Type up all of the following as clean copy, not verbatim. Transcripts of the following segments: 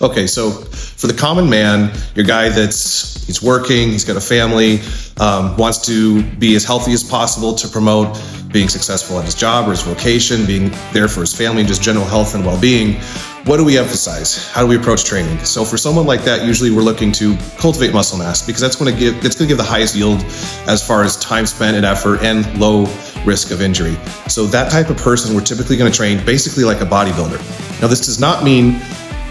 Okay, so for the common man, your guy he's working, he's got a family, wants to be as healthy as possible to promote being successful at his job or his vocation, being there for his family, and just general health and well-being. What do we emphasize? How do we approach training? So for someone like that, usually we're looking to cultivate muscle mass because that's going to give the highest yield as far as time spent and effort and low risk of injury. So that type of person, we're typically going to train basically like a bodybuilder. Now, this does not mean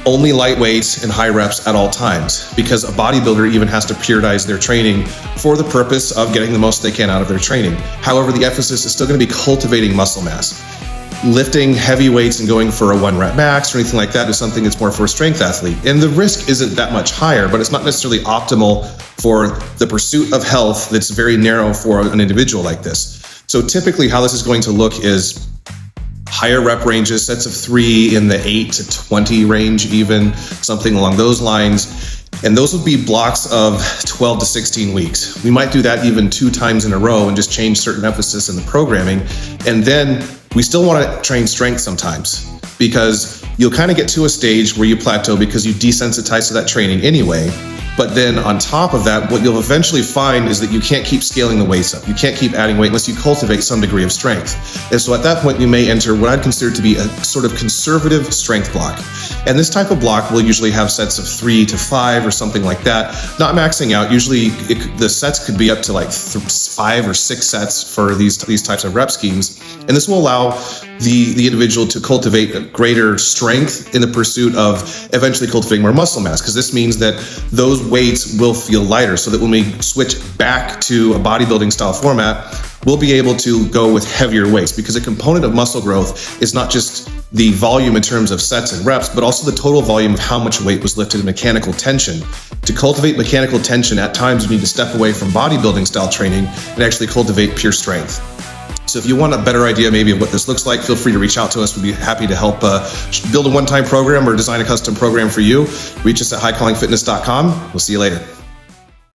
only light weights and high reps at all times, because a bodybuilder even has to periodize their training for the purpose of getting the most they can out of their training. However, the emphasis is still going to be cultivating muscle mass. Lifting heavy weights and going for a 1 rep max or anything like that is something that's more for a strength athlete. And the risk isn't that much higher, but it's not necessarily optimal for the pursuit of health that's very narrow for an individual like this. So typically how this is going to look is higher rep ranges, sets of 3 in the 8 to 20 range even, something along those lines. And those would be blocks of 12 to 16 weeks. We might do that even 2 times in a row and just change certain emphasis in the programming. And then we still want to train strength sometimes, because you'll kind of get to a stage where you plateau because you desensitize to that training anyway. But then on top of that, what you'll eventually find is that you can't keep scaling the weights up. You can't keep adding weight unless you cultivate some degree of strength. And so at that point, you may enter what I'd consider to be a sort of conservative strength block. And this type of block will usually have sets of 3 to 5 or something like that, not maxing out. Usually the sets could be up to like 5 or 6 sets for these types of rep schemes. And this will allow the individual to cultivate a greater strength in the pursuit of eventually cultivating more muscle mass, because this means that those weights will feel lighter, so that when we switch back to a bodybuilding style format, we'll be able to go with heavier weights, because a component of muscle growth is not just the volume in terms of sets and reps, but also the total volume of how much weight was lifted in mechanical tension. To cultivate mechanical tension, at times you need to step away from bodybuilding style training and actually cultivate pure strength. So if you want a better idea maybe of what this looks like, feel free to reach out to us. We'd be happy to help build a one-time program or design a custom program for you. Reach us at highcallingfitness.com. We'll see you later.